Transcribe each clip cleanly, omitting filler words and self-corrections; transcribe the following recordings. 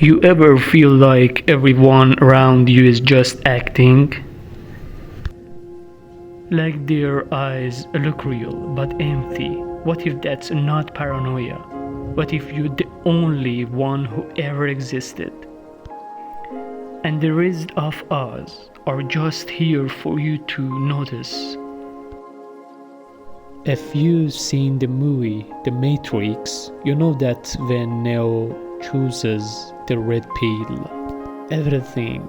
You ever feel like everyone around you is just acting? Like their eyes look real but empty. What if that's not paranoia? What if you're the only one who ever existed? And the rest of us are just here for you to notice. If you've seen the movie The Matrix, you know that when Neo chooses the red pill, everything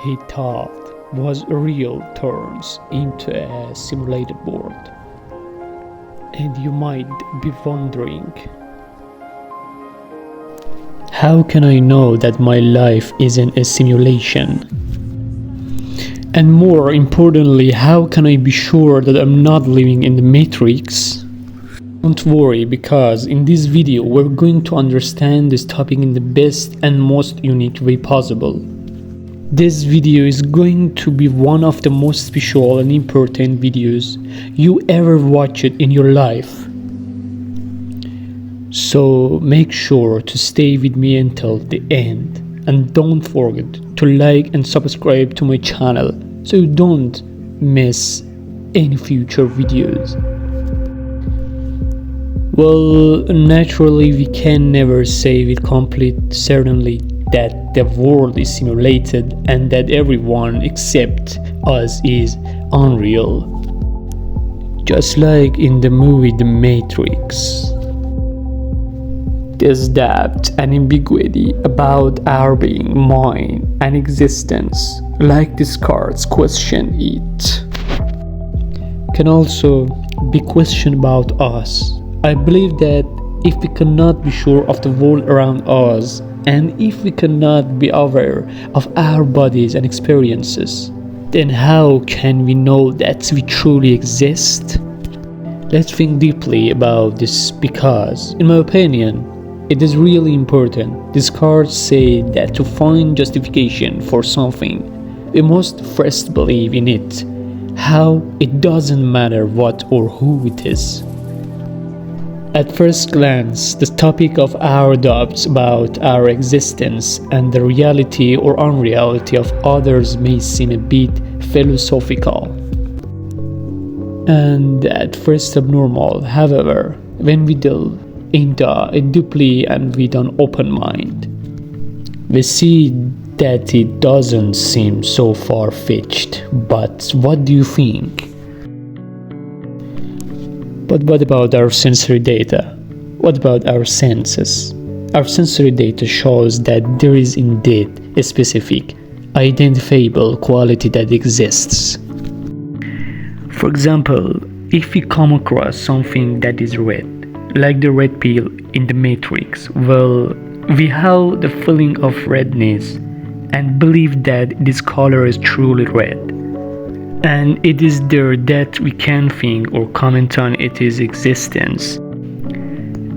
he thought was real turns into a simulated world. And you might be wondering, how can I know that my life isn't a simulation? And more importantly, how can I be sure that I'm not living in the Matrix? Don't worry, because in this video we're going to understand this topic in the best and most unique way possible. This video is going to be one of the most special and important videos you ever watched in your life. So make sure to stay with me until the end, and don't forget to like and subscribe to my channel so you don't miss any future videos. Well, naturally we can never say with complete certainty that the world is simulated and that everyone except us is unreal. Just like in the movie The Matrix. There's doubt and ambiguity about our being, mind, and existence, like Descartes questioned it. Can also be questioned about us. I believe that if we cannot be sure of the world around us, and if we cannot be aware of our bodies and experiences, then how can we know that we truly exist? Let's think deeply about this, because, in my opinion, it is really important. Descartes said that to find justification for something, we must first believe in it. How? It doesn't matter what or who it is. At first glance, the topic of our doubts about our existence and the reality or unreality of others may seem a bit philosophical and at first abnormal. However, when we delve into it deeply and with an open mind, we see that it doesn't seem so far-fetched. But what do you think? But what about our sensory data? What about our senses? Our sensory data shows that there is indeed a specific, identifiable quality that exists. For example, if we come across something that is red, like the red pill in the Matrix, well, we have the feeling of redness and believe that this color is truly red. And it is there that we can think or comment on its existence.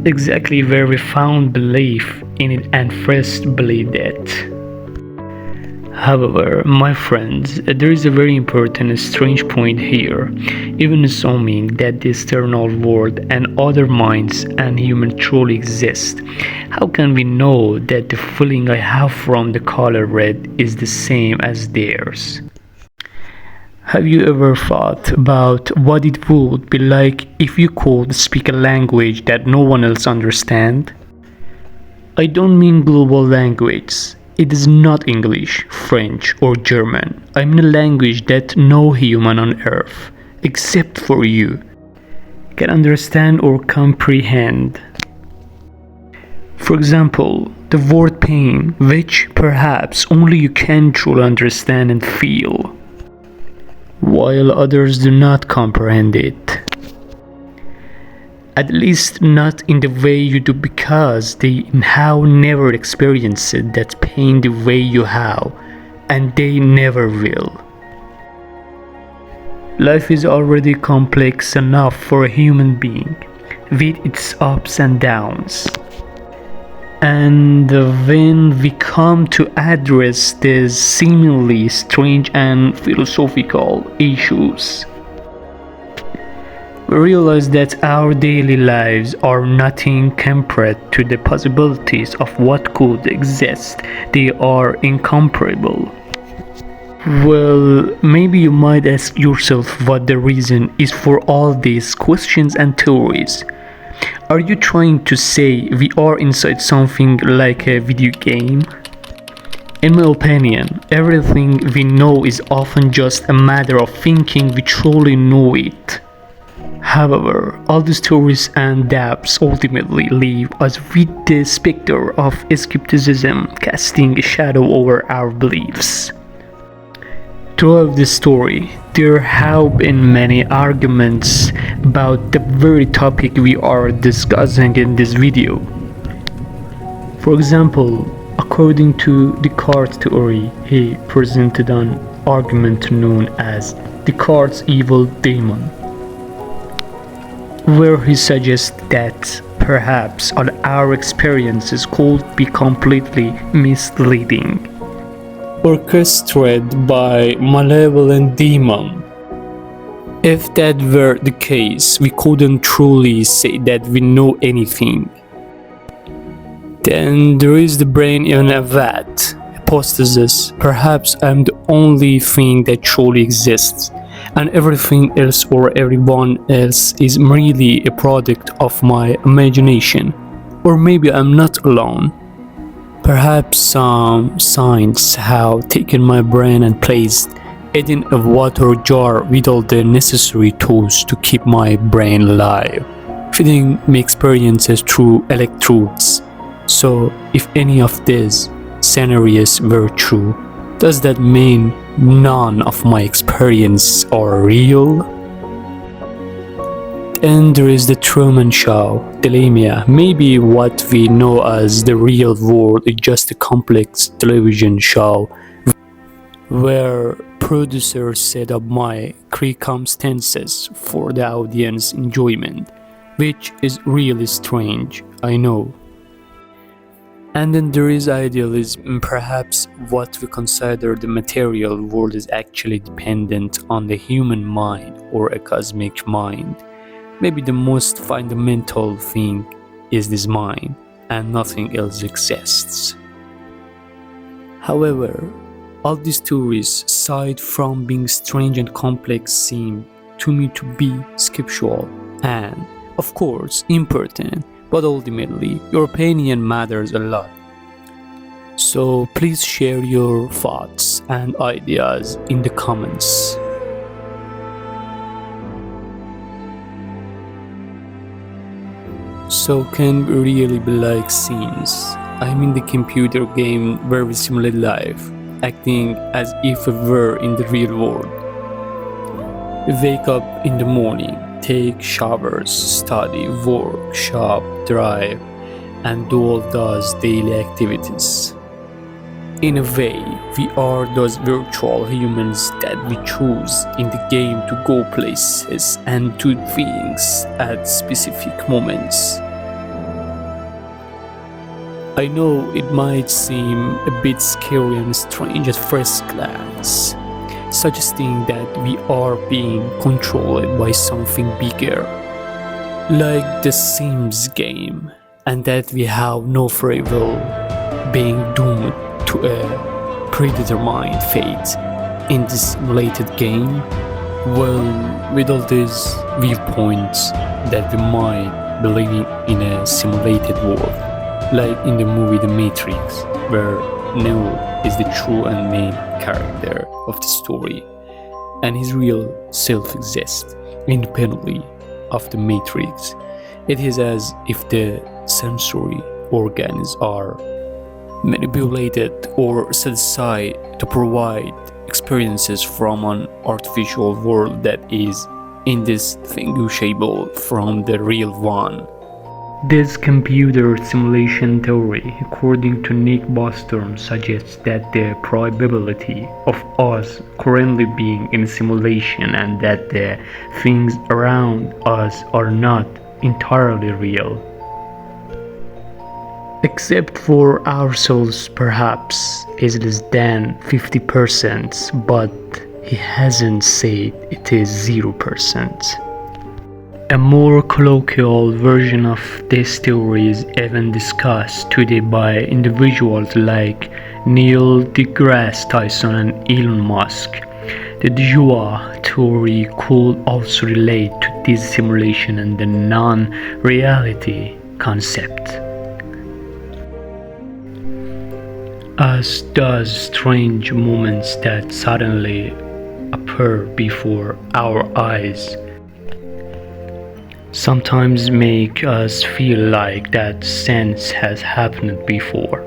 Exactly where we found belief in it and first believed it. However, my friends, there is a very important and strange point here. Even assuming that the external world and other minds and humans truly exist, how can we know that the feeling I have from the color red is the same as theirs? Have you ever thought about what it would be like if you could speak a language that no one else understands? I don't mean global language. It is not English, French, or German. I mean a language that no human on earth, except for you, can understand or comprehend. For example, the word pain, which perhaps only you can truly understand and feel, while others do not comprehend it. At least not in the way you do, because they have never experienced that pain the way you have, and they never will. Life is already complex enough for a human being, with its ups and downs. And when we come to address these seemingly strange and philosophical issues, we realize that our daily lives are nothing compared to the possibilities of what could exist. They are incomparable. Well, maybe you might ask yourself what the reason is for all these questions and theories. Are you trying to say we are inside something like a video game? In my opinion, everything we know is often just a matter of thinking we truly know it. However, all these theories and doubts ultimately leave us with the specter of skepticism casting a shadow over our beliefs. Throughout this story, there have been many arguments about the very topic we are discussing in this video. For example, according to Descartes' theory, he presented an argument known as Descartes' evil demon, where he suggests that perhaps all our experiences could be completely misleading, orchestrated by malevolent demon. If that were the case, we couldn't truly say that we know anything. Then there is the brain in a vat hypothesis. Perhaps I'm the only thing that truly exists, and everything else or everyone else is merely a product of my imagination. Or maybe I'm not alone. Perhaps some scientists have taken my brain and placed it in a water jar with all the necessary tools to keep my brain alive, feeding me experiences through electrodes. So, if any of these scenarios were true, does that mean none of my experiences are real? And there is the Truman Show dilemma. Maybe what we know as the real world is just a complex television show where producers set up my circumstances for the audience enjoyment, which is really strange, I know. And then there is idealism. Perhaps what we consider the material world is actually dependent on the human mind or a cosmic mind. Maybe the most fundamental thing is this mind, and nothing else exists. However, all these theories, aside from being strange and complex, seem to me to be scriptural and, of course, important, but ultimately, your opinion matters a lot. So please share your thoughts and ideas in the comments. So can we really be like scenes? I'm in the computer game where we simulate life, acting as if we were in the real world. We wake up in the morning, take showers, study, work, shop, drive, and do all those daily activities. In a way, we are those virtual humans that we choose in the game to go places and do things at specific moments. I know it might seem a bit scary and strange at first glance, suggesting that we are being controlled by something bigger, like the Sims game, and that we have no free will, being doomed to a predetermined fate in this simulated game. Well, with all these viewpoints that we might be living in a simulated world, like in the movie The Matrix, where Neo is the true and main character of the story, and his real self exists independently of the Matrix. It is as if the sensory organs are manipulated or set aside to provide experiences from an artificial world that is indistinguishable from the real one. This computer simulation theory, according to Nick Bostrom, suggests that the probability of us currently being in a simulation and that the things around us are not entirely real, except for ourselves, perhaps is less than 50%, but he hasn't said it is 0%. A more colloquial version of this theory is even discussed today by individuals like Neil deGrasse Tyson and Elon Musk. The joie theory could also relate to this simulation and the non-reality concept, as does strange moments that suddenly appear before our eyes sometimes make us feel like that sense has happened before.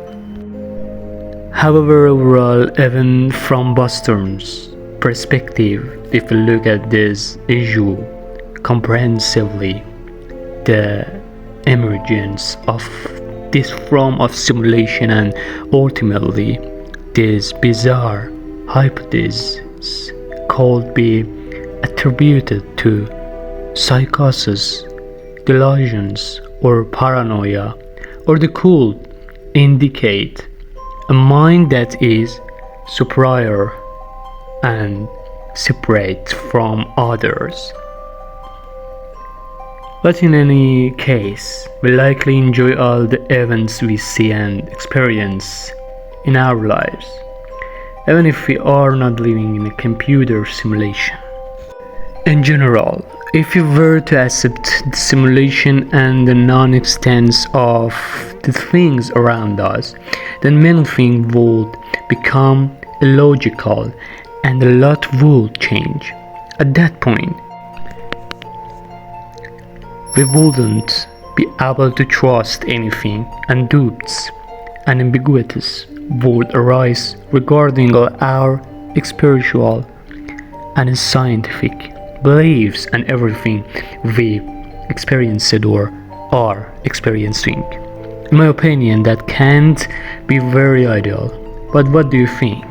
However, overall, even from Boston's perspective, if we look at this issue comprehensively, the emergence of this form of simulation and ultimately this bizarre hypothesis could be attributed to psychosis, delusions, or paranoia, or they could indicate a mind that is superior and separate from others. But in any case, we likely enjoy all the events we see and experience in our lives, even if we are not living in a computer simulation. In general, if we were to accept the simulation and the non-existence of the things around us, then many things would become illogical and a lot would change. At that point, we wouldn't be able to trust anything, and doubts and ambiguities would arise regarding our spiritual and scientific beliefs and everything we experienced or are experiencing. In my opinion, that can't be very ideal. But what do you think?